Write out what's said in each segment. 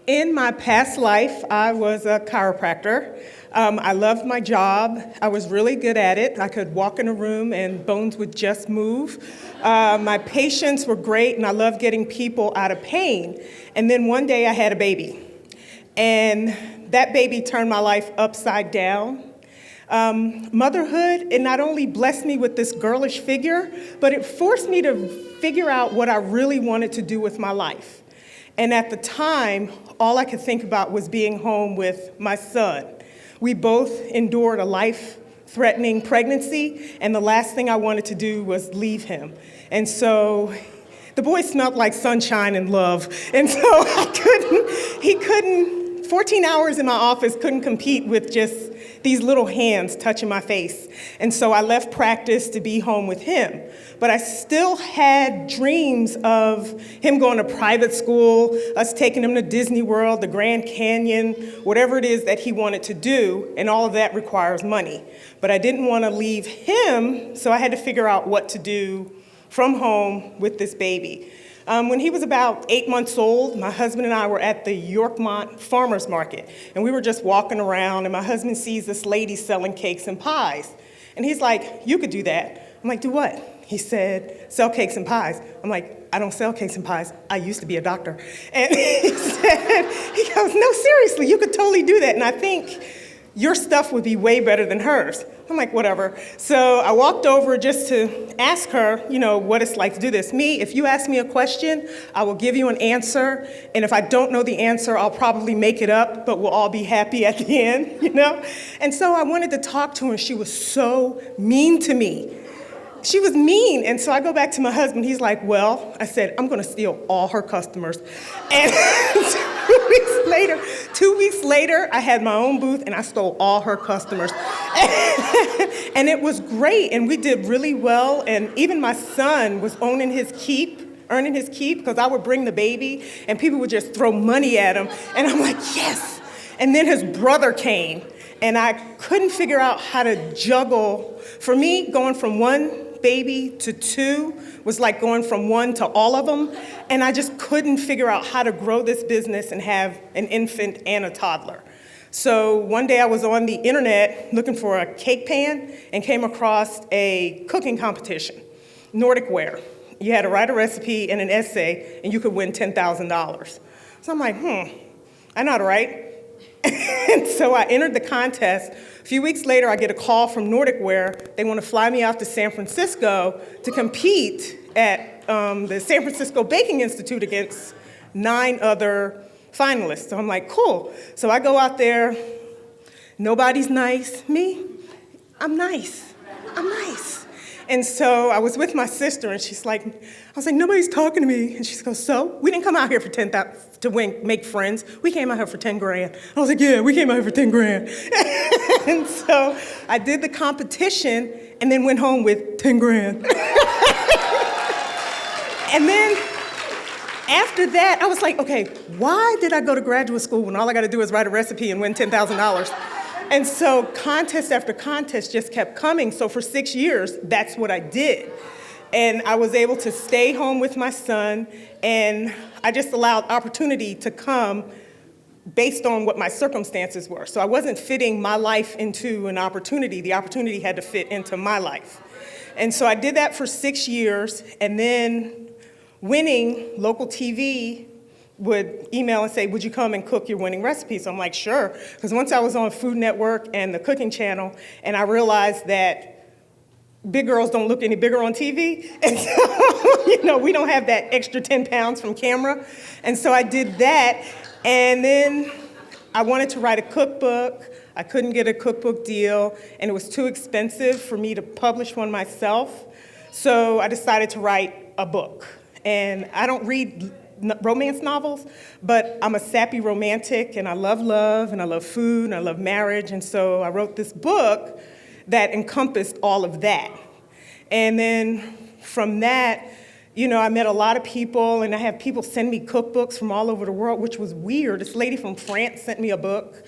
In my past life, I was a chiropractor. I loved my job. I was really good at it. I could walk in a room and bones would just move. My patients were great, and I loved getting people out of pain. And then one day I had a baby. And that baby turned my life upside down. Motherhood, it not only blessed me with this girlish figure, but it forced me to figure out what I really wanted to do with my life. And at the time, all I could think about was being home with my son. We both endured a life-threatening pregnancy, and the last thing I wanted to do was leave him. And so the boy smelled like sunshine and love. And so he couldn't, 14 hours in my office couldn't compete with just these little hands touching my face. And so I left practice to be home with him. But I still had dreams of him going to private school, us taking him to Disney World, the Grand Canyon, whatever it is that he wanted to do, and all of that requires money. But I didn't want to leave him, so I had to figure out what to do from home with this baby. When he was about 8 months old, my husband and I were at the Yorkmont Farmers Market, and we were just walking around, and my husband sees this lady selling cakes and pies. And he's like, "You could do that." I'm like, "Do what?" He said, "Sell cakes and pies." I'm like, "I don't sell cakes and pies. I used to be a doctor." And he goes, "No, seriously, you could totally do that. And I think your stuff would be way better than hers." I'm like, whatever. So I walked over just to ask her, what it's like to do this. Me, if you ask me a question, I will give you an answer. And if I don't know the answer, I'll probably make it up, but we'll all be happy at the end, And so I wanted to talk to her, and she was so mean to me. She was mean, and so I go back to my husband. He's like, "Well," I said, "I'm going to steal all her customers." And 2 weeks later, I had my own booth, and I stole all her customers. And it was great, and we did really well, and even my son was earning his keep, because I would bring the baby, and people would just throw money at him, and I'm like, yes. And then his brother came, and I couldn't figure out how to juggle. For me, going from one baby to two was like going from one to all of them, and I just couldn't figure out how to grow this business and have an infant and a toddler. So one day I was on the internet looking for a cake pan and came across a cooking competition, Nordic Ware. You had to write a recipe and an essay, and you could win $10,000. So I'm like, I know how to write. And so I entered the contest. A few weeks later, I get a call from Nordic Ware. They want to fly me out to San Francisco to compete at the San Francisco Baking Institute against 9 other finalists. So I'm like, cool. So I go out there. Nobody's nice. Me? I'm nice. And so I was with my sister, and I was like, nobody's talking to me. And she goes, so? We didn't come out here for make friends. We came out here for 10 grand. I was like, yeah, we came out here for 10 grand. And so I did the competition and then went home with 10 grand. And then after that, I was like, okay, why did I go to graduate school when all I got to do is write a recipe and win $10,000? And so contest after contest just kept coming. So for 6 years, that's what I did. And I was able to stay home with my son, and I just allowed opportunity to come based on what my circumstances were. So I wasn't fitting my life into an opportunity. The opportunity had to fit into my life. And so I did that for 6 years, and then winning local TV would email and say, would you come and cook your winning recipe? So I'm like, sure. Because once I was on Food Network and the Cooking Channel, and I realized that big girls don't look any bigger on TV. And so, we don't have that extra 10 pounds from camera. And so I did that. And then I wanted to write a cookbook. I couldn't get a cookbook deal, and it was too expensive for me to publish one myself. So I decided to write a book. And I don't read romance novels, but I'm a sappy romantic, and I love, and I love food, and I love marriage, and so I wrote this book that encompassed all of that. And then from that, I met a lot of people, and I have people send me cookbooks from all over the world, which was weird. This lady from France sent me a book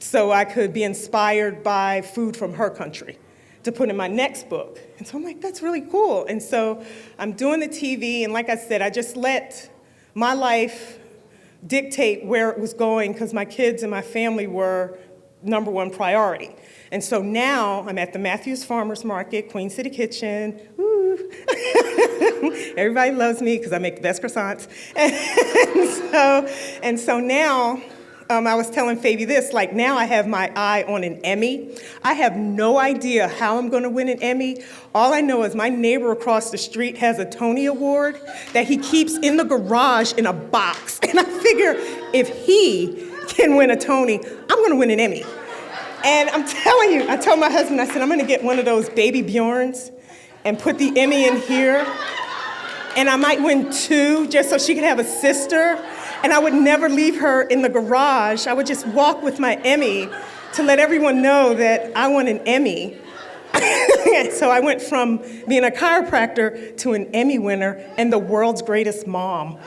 so I could be inspired by food from her country to put in my next book. And so I'm like, that's really cool. And so I'm doing the TV, and like I said, I just let my life dictate where it was going because my kids and my family were number one priority. And so now I'm at the Matthews Farmers Market, Queen City Kitchen. Woo. Everybody loves me because I make the best croissants. And so now, I was telling Favy this, like now I have my eye on an Emmy. I have no idea how I'm going to win an Emmy. All I know is my neighbor across the street has a Tony Award that he keeps in the garage in a box. And I figure if he can win a Tony, I'm going to win an Emmy. And I'm telling you, I told my husband, I said, I'm going to get one of those baby Bjorns and put the Emmy in here. And I might win 2 just so she could have a sister. And I would never leave her in the garage. I would just walk with my Emmy to let everyone know that I won an Emmy. So I went from being a chiropractor to an Emmy winner and the world's greatest mom.